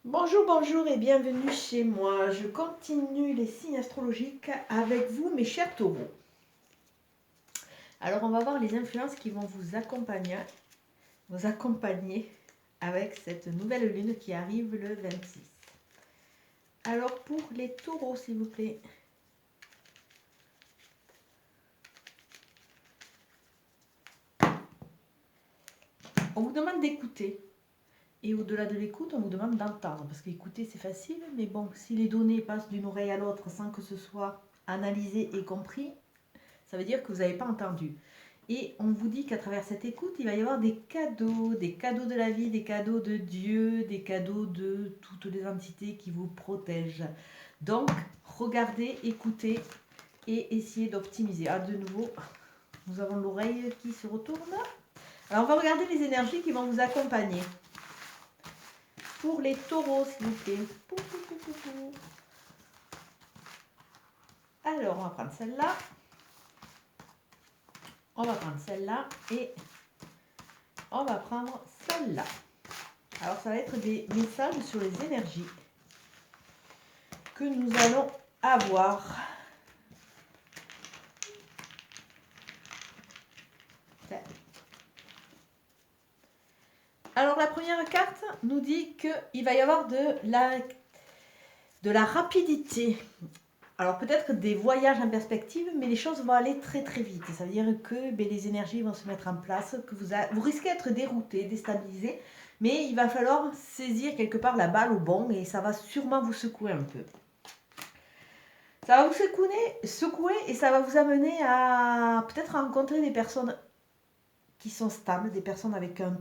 Bonjour, bonjour et bienvenue chez moi. Je continue les signes astrologiques avec vous, mes chers taureaux. Alors, on va voir les influences qui vont vous accompagner avec cette nouvelle lune qui arrive le 26. Alors, pour les taureaux, s'il vous plaît. On vous demande d'écouter. Et au-delà de l'écoute, on vous demande d'entendre. Parce qu'écouter, c'est facile, mais bon, si les données passent d'une oreille à l'autre sans que ce soit analysé et compris, ça veut dire que vous n'avez pas entendu. Et on vous dit qu'à travers cette écoute, il va y avoir des cadeaux de la vie, des cadeaux de Dieu, des cadeaux de toutes les entités qui vous protègent. Donc, regardez, écoutez et essayez d'optimiser. Ah, de nouveau, nous avons l'oreille qui se retourne. Alors, on va regarder les énergies qui vont vous accompagner. Pour les taureaux, s'il vous plaît. Alors, on va prendre celle-là. On va prendre celle-là et on va prendre celle-là. Alors, ça va être des messages sur les énergies que nous allons avoir. Alors, la première carte nous dit qu'il va y avoir de la rapidité. Alors, peut-être des voyages en perspective, mais les choses vont aller très très vite. Ça veut dire que les énergies vont se mettre en place, que vous risquez d'être dérouté, déstabilisé, mais il va falloir saisir quelque part la balle au bon et ça va sûrement vous secouer un peu. Ça va vous secouer et ça va vous amener à peut-être rencontrer des personnes qui sont stables, des personnes avec un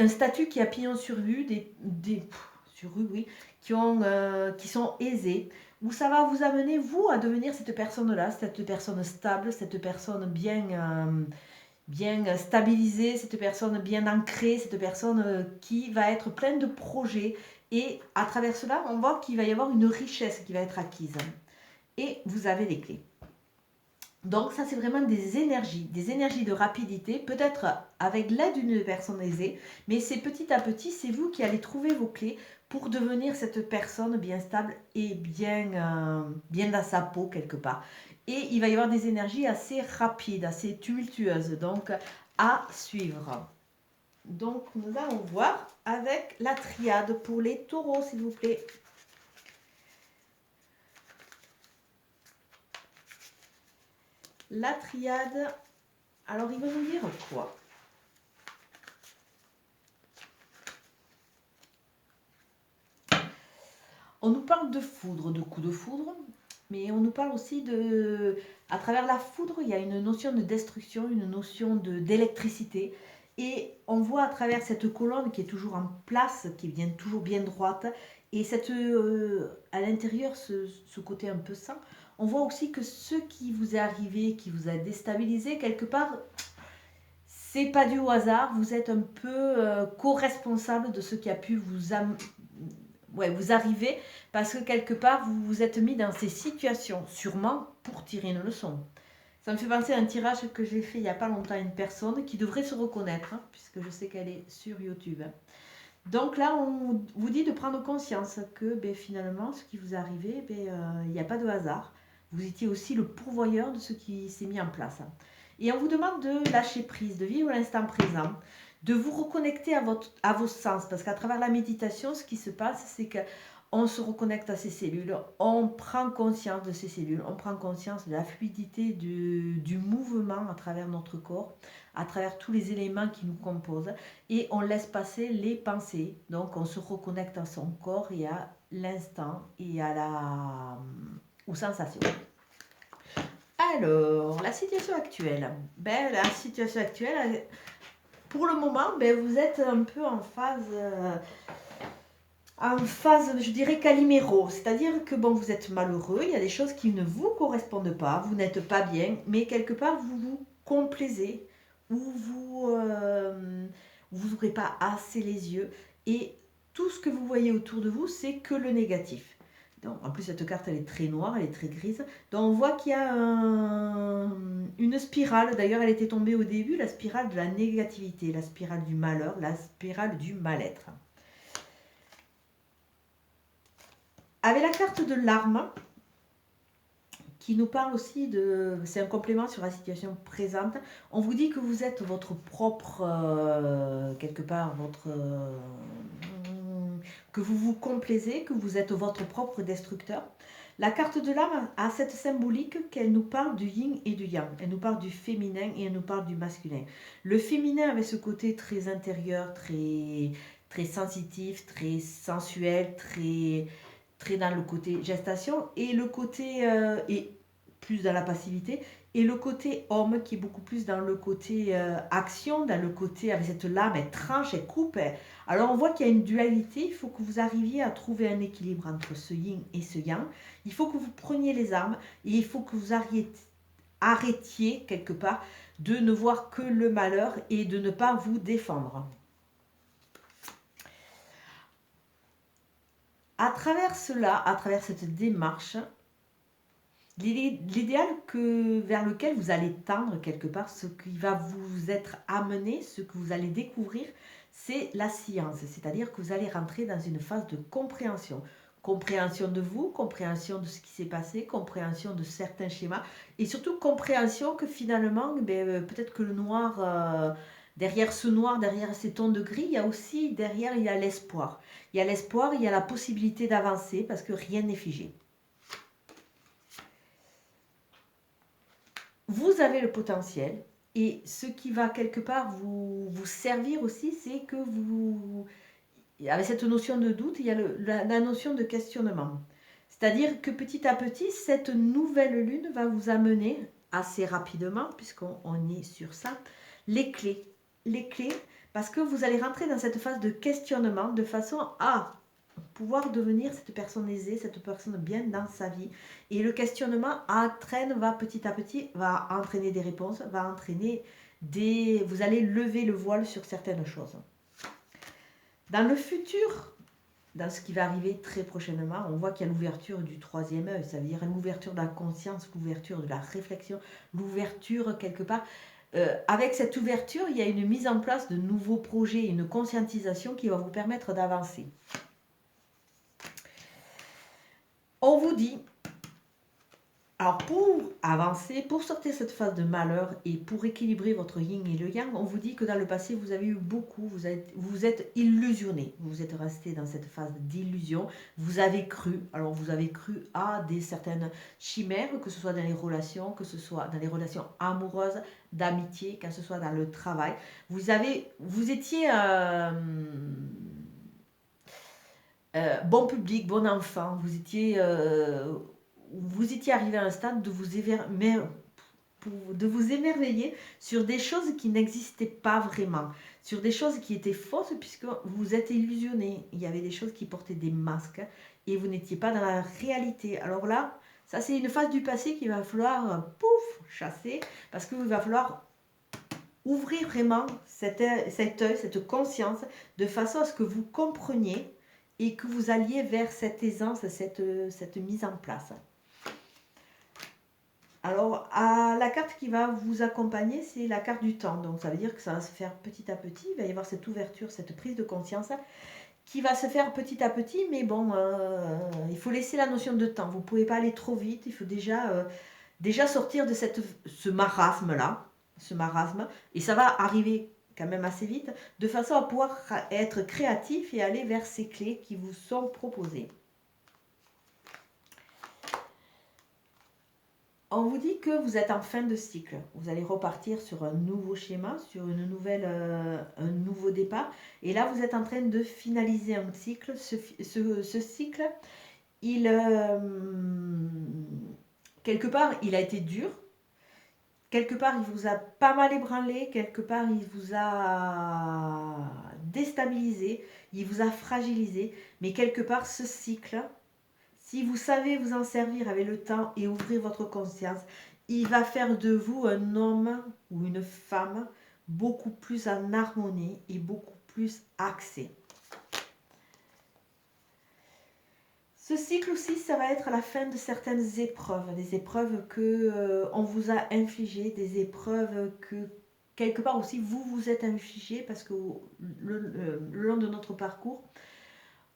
statut qui a pignon sur rue, qui sont aisés, où ça va vous amener, vous, à devenir cette personne-là, cette personne stable, cette personne bien stabilisée, cette personne bien ancrée, cette personne qui va être pleine de projets. Et à travers cela, on voit qu'il va y avoir une richesse qui va être acquise. Et vous avez les clés. Donc ça, c'est vraiment des énergies de rapidité, peut-être avec l'aide d'une personne aisée, mais c'est petit à petit, c'est vous qui allez trouver vos clés pour devenir cette personne bien stable et bien dans sa peau quelque part. Et il va y avoir des énergies assez rapides, assez tumultueuses, donc à suivre. Donc nous allons voir avec la triade pour les taureaux, s'il vous plaît. La triade, alors il va nous dire quoi? On nous parle de foudre, de coups de foudre, mais on nous parle aussi de... À travers la foudre, il y a une notion de destruction, une notion d'électricité. Et on voit à travers cette colonne qui est toujours en place, qui vient toujours bien droite, et à l'intérieur, ce côté un peu sain, on voit aussi que ce qui vous est arrivé, qui vous a déstabilisé, quelque part, c'est pas dû au hasard, vous êtes un peu co-responsable de ce qui a pu vous arriver, parce que quelque part, vous vous êtes mis dans ces situations, sûrement pour tirer une leçon. Ça me fait penser à un tirage que j'ai fait il n'y a pas longtemps à une personne qui devrait se reconnaître, puisque je sais qu'elle est sur YouTube. Donc là, on vous dit de prendre conscience que finalement, ce qui vous est arrivé, il n'y a pas de hasard. Vous étiez aussi le pourvoyeur de ce qui s'est mis en place. Et on vous demande de lâcher prise, de vivre l'instant présent, de vous reconnecter à vos sens. Parce qu'à travers la méditation, ce qui se passe, c'est qu'on se reconnecte à ses cellules, on prend conscience de ses cellules, on prend conscience de la fluidité du mouvement à travers notre corps, à travers tous les éléments qui nous composent, et on laisse passer les pensées. Donc on se reconnecte à son corps et à l'instant et aux sensations. Alors, la situation actuelle. La situation actuelle, pour le moment, vous êtes un peu en phase, je dirais, caliméro. C'est-à-dire que vous êtes malheureux, il y a des choses qui ne vous correspondent pas, vous n'êtes pas bien, mais quelque part, vous vous complaisez, ou vous n'ouvrez pas assez les yeux, et tout ce que vous voyez autour de vous, c'est que le négatif. Donc, en plus, cette carte, elle est très noire, elle est très grise. Donc, on voit qu'il y a une spirale. D'ailleurs, elle était tombée au début, la spirale de la négativité, la spirale du malheur, la spirale du mal-être. Avec la carte de l'arme, qui nous parle aussi de... C'est un complément sur la situation présente. On vous dit que vous êtes votre propre... quelque part, votre... que vous vous complaisez, que vous êtes votre propre destructeur. La carte de l'âme a cette symbolique qu'elle nous parle du yin et du yang. Elle nous parle du féminin et elle nous parle du masculin. Le féminin avait ce côté très intérieur, très sensitif, très sensuel, très dans le côté gestation, et le côté est plus dans la passivité, et le côté homme qui est beaucoup plus dans le côté action, dans le côté avec cette lame, elle tranche, elle coupe. Alors on voit qu'il y a une dualité, il faut que vous arriviez à trouver un équilibre entre ce yin et ce yang. Il faut que vous preniez les armes et il faut que vous arrêtiez quelque part de ne voir que le malheur et de ne pas vous défendre. À travers cela, à travers cette démarche, l'idéal vers lequel vous allez tendre quelque part, ce qui va vous être amené, ce que vous allez découvrir, c'est la science. C'est-à-dire que vous allez rentrer dans une phase de compréhension. Compréhension de vous, compréhension de ce qui s'est passé, compréhension de certains schémas et surtout compréhension que finalement, peut-être que le noir, derrière ce noir, derrière ces tons de gris, il y a aussi, derrière, il y a l'espoir. Il y a l'espoir, il y a la possibilité d'avancer parce que rien n'est figé. Vous avez le potentiel et ce qui va quelque part vous servir aussi, c'est que vous, avec cette notion de doute, il y a la notion de questionnement. C'est-à-dire que petit à petit, cette nouvelle lune va vous amener assez rapidement, puisqu'on est sur ça, les clés. Les clés, parce que vous allez rentrer dans cette phase de questionnement de façon à pouvoir devenir cette personne aisée, cette personne bien dans sa vie. Et le questionnement va petit à petit, va entraîner des réponses, va entraîner vous allez lever le voile sur certaines choses. Dans le futur, dans ce qui va arriver très prochainement, on voit qu'il y a l'ouverture du troisième œil, ça veut dire l'ouverture de la conscience, l'ouverture de la réflexion, l'ouverture quelque part. Avec cette ouverture, il y a une mise en place de nouveaux projets, une conscientisation qui va vous permettre d'avancer. On vous dit, alors pour avancer, pour sortir cette phase de malheur et pour équilibrer votre yin et le yang, on vous dit que dans le passé, vous avez eu beaucoup, vous êtes illusionné, vous êtes resté dans cette phase d'illusion, vous avez cru à certaines chimères, que ce soit dans les relations, que ce soit dans les relations amoureuses, d'amitié, que ce soit dans le travail. Vous étiez... bon public, bon enfant, vous étiez arrivé à un stade de vous émerveiller sur des choses qui n'existaient pas vraiment, sur des choses qui étaient fausses puisque vous êtes illusionné. Il y avait des choses qui portaient des masques et vous n'étiez pas dans la réalité. Alors là, ça c'est une phase du passé qu'il va falloir chasser parce qu'il va falloir ouvrir vraiment cet œil, cette conscience de façon à ce que vous compreniez et que vous alliez vers cette aisance, cette mise en place. Alors, la carte qui va vous accompagner, c'est la carte du temps. Donc, ça veut dire que ça va se faire petit à petit. Il va y avoir cette ouverture, cette prise de conscience qui va se faire petit à petit. Mais bon, il faut laisser la notion de temps. Vous ne pouvez pas aller trop vite. Il faut déjà sortir de ce marasme-là. Et ça va arriver quand même assez vite, de façon à pouvoir être créatif et aller vers ces clés qui vous sont proposées. On vous dit que vous êtes en fin de cycle. Vous allez repartir sur un nouveau schéma, sur un nouveau départ. Et là, vous êtes en train de finaliser un cycle. Ce cycle, quelque part, il a été dur. Quelque part, il vous a pas mal ébranlé, quelque part, il vous a déstabilisé, il vous a fragilisé, mais quelque part, ce cycle, si vous savez vous en servir avec le temps et ouvrir votre conscience, il va faire de vous un homme ou une femme beaucoup plus en harmonie et beaucoup plus axé. Ce cycle aussi, ça va être la fin de certaines épreuves, des épreuves que on vous a infligées, des épreuves que quelque part aussi vous vous êtes infligées parce que le long de notre parcours,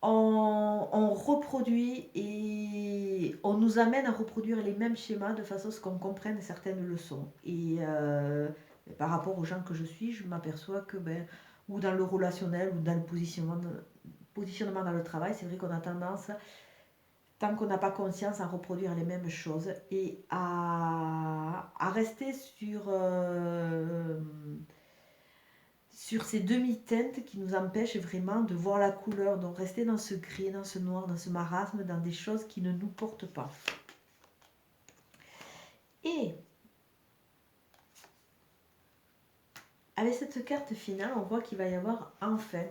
on reproduit et on nous amène à reproduire les mêmes schémas de façon à ce qu'on comprenne certaines leçons. Et par rapport aux gens que je suis, je m'aperçois que, ou dans le relationnel, ou dans le positionnement dans le travail, c'est vrai qu'on a tendance, tant qu'on n'a pas conscience, à reproduire les mêmes choses et à rester sur ces demi-teintes qui nous empêchent vraiment de voir la couleur, donc rester dans ce gris, dans ce noir, dans ce marasme, dans des choses qui ne nous portent pas. Et avec cette carte finale, on voit qu'il va y avoir enfin,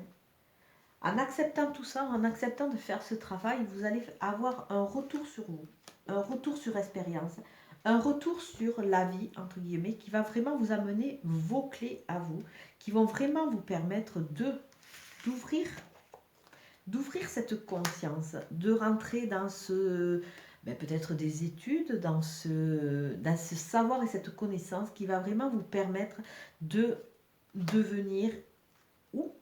en acceptant tout ça, en acceptant de faire ce travail, vous allez avoir un retour sur vous, un retour sur expérience, un retour sur la vie, entre guillemets, qui va vraiment vous amener vos clés à vous, qui vont vraiment vous permettre d'ouvrir cette conscience, de rentrer dans peut-être des études, dans ce savoir et cette connaissance qui va vraiment vous permettre de devenir, ou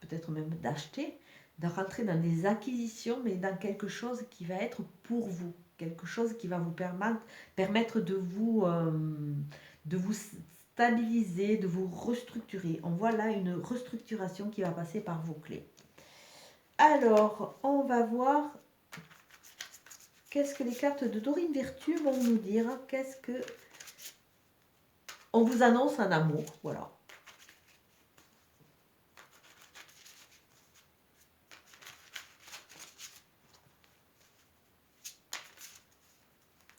peut-être même d'acheter, de rentrer dans des acquisitions, mais dans quelque chose qui va être pour vous, quelque chose qui va vous permettre de vous stabiliser, de vous restructurer. On voit là une restructuration qui va passer par vos clés. Alors, on va voir qu'est-ce que les cartes de Dorine Virtue vont nous dire. Qu'est-ce que... On vous annonce un amour, voilà.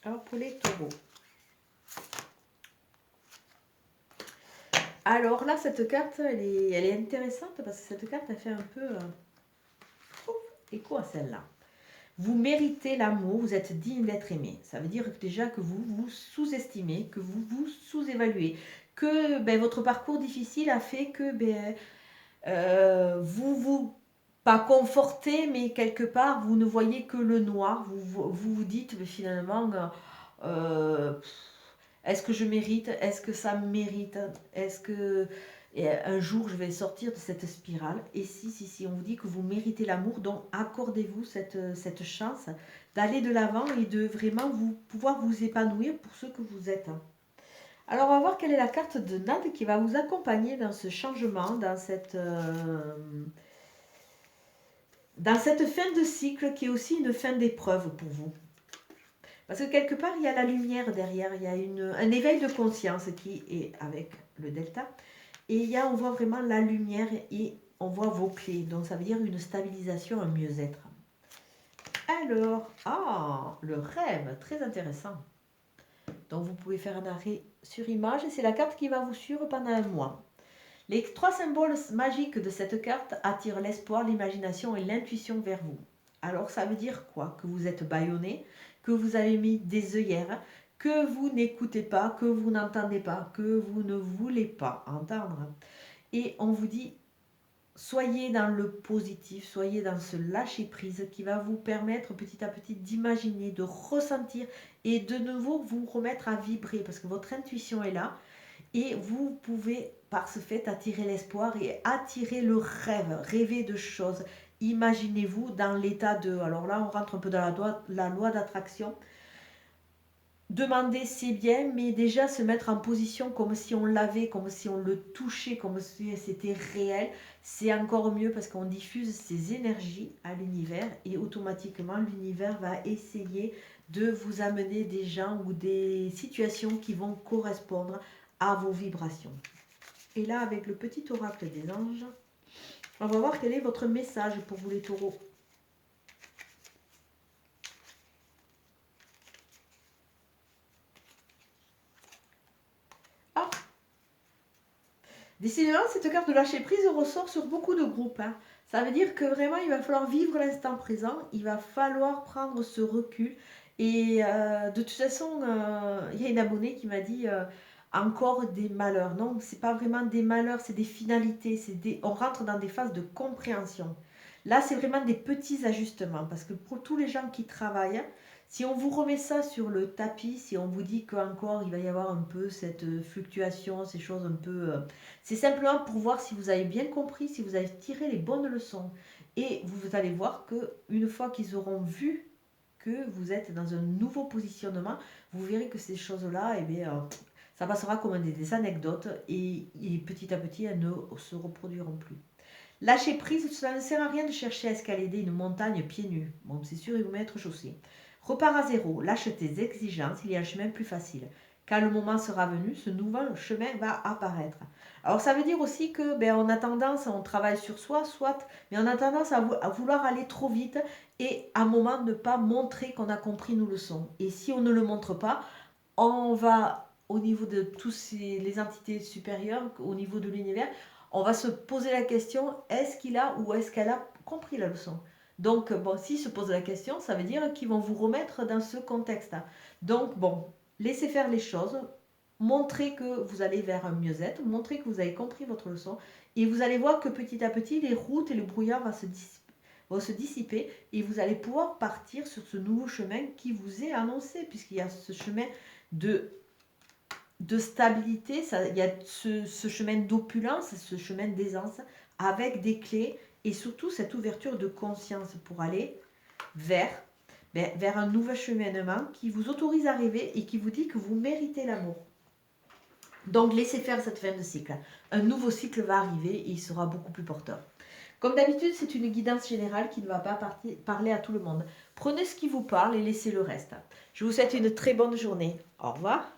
Alors, pour les taureaux. Alors là, cette carte, elle est intéressante parce que cette carte, elle fait un peu écho à celle-là. Vous méritez l'amour, vous êtes digne d'être aimé. Ça veut dire déjà que vous vous sous-estimez, que vous vous sous-évaluez, que votre parcours difficile a fait que vous pas confortez, mais quelque part, vous ne voyez que le noir. Vous dites, mais finalement, est-ce que je mérite? Est-ce que ça mérite? Est-ce que un jour je vais sortir de cette spirale? Et si, on vous dit que vous méritez l'amour, donc accordez-vous cette chance d'aller de l'avant et de vraiment pouvoir vous épanouir pour ce que vous êtes. Alors, on va voir quelle est la carte de Nade qui va vous accompagner dans ce changement, dans cette fin de cycle qui est aussi une fin d'épreuve pour vous. Parce que quelque part, il y a la lumière derrière, il y a un éveil de conscience qui est avec le delta. Et on voit vraiment la lumière et on voit vos clés. Donc, ça veut dire une stabilisation, un mieux-être. Alors, le rêve, très intéressant. Donc, vous pouvez faire un arrêt sur image et c'est la carte qui va vous suivre pendant un mois. Les 3 symboles magiques de cette carte attirent l'espoir, l'imagination et l'intuition vers vous. Alors, ça veut dire quoi? Que vous êtes bâillonné, que vous avez mis des œillères, que vous n'écoutez pas, que vous n'entendez pas, que vous ne voulez pas entendre. Et on vous dit, soyez dans le positif, soyez dans ce lâcher-prise qui va vous permettre petit à petit d'imaginer, de ressentir et de nouveau vous remettre à vibrer parce que votre intuition est là et vous pouvez par ce fait attirer l'espoir et attirer le rêve, rêver de choses. Imaginez-vous dans l'état de... Alors là, on rentre un peu dans la loi d'attraction. Demander, c'est bien, mais déjà se mettre en position comme si on l'avait, comme si on le touchait, comme si c'était réel, c'est encore mieux parce qu'on diffuse ces énergies à l'univers et automatiquement l'univers va essayer de vous amener des gens ou des situations qui vont correspondre à vos vibrations. Et là, avec le petit oracle des anges, on va voir quel est votre message pour vous les taureaux. Décidément, cette carte de lâcher prise ressort sur beaucoup de groupes. Ça veut dire que vraiment, il va falloir vivre l'instant présent. Il va falloir prendre ce recul. Et de toute façon, il y a une abonnée qui m'a dit encore des malheurs. Non, c'est pas vraiment des malheurs, c'est des finalités. On rentre dans des phases de compréhension. Là, c'est vraiment des petits ajustements. Parce que pour tous les gens qui travaillent, Si on vous remet ça sur le tapis, si on vous dit qu'encore il va y avoir un peu cette fluctuation, ces choses un peu... c'est simplement pour voir si vous avez bien compris, si vous avez tiré les bonnes leçons. Et vous allez voir qu'une fois qu'ils auront vu que vous êtes dans un nouveau positionnement, vous verrez que ces choses-là, eh bien, ça passera comme des anecdotes et petit à petit, elles ne se reproduiront plus. Lâcher prise, cela ne sert à rien de chercher à escalader une montagne pieds nus. Bon, c'est sûr, il vous met être chaussé. Repars à zéro, lâche tes exigences, il y a un chemin plus facile. Quand le moment sera venu, ce nouveau chemin va apparaître. Alors ça veut dire aussi que on a tendance, on travaille sur soi, soit, mais on a tendance à vouloir aller trop vite et à un moment ne pas montrer qu'on a compris nos leçons. Et si on ne le montre pas, on va au niveau de tous les entités supérieures, au niveau de l'univers, on va se poser la question, est-ce qu'il a ou est-ce qu'elle a compris la leçon? Donc, bon, s'ils se posent la question, ça veut dire qu'ils vont vous remettre dans ce contexte-là. Donc, bon, laissez faire les choses, montrez que vous allez vers un mieux-être, montrez que vous avez compris votre leçon, et vous allez voir que petit à petit, les routes et le brouillard vont se dissiper, et vous allez pouvoir partir sur ce nouveau chemin qui vous est annoncé, puisqu'il y a ce chemin de stabilité, il y a ce chemin d'opulence, ce chemin d'aisance, avec des clés, et surtout cette ouverture de conscience pour aller vers un nouveau cheminement qui vous autorise à rêver et qui vous dit que vous méritez l'amour. Donc laissez faire cette fin de cycle. Un nouveau cycle va arriver et il sera beaucoup plus porteur. Comme d'habitude, c'est une guidance générale qui ne va pas parler à tout le monde. Prenez ce qui vous parle et laissez le reste. Je vous souhaite une très bonne journée. Au revoir.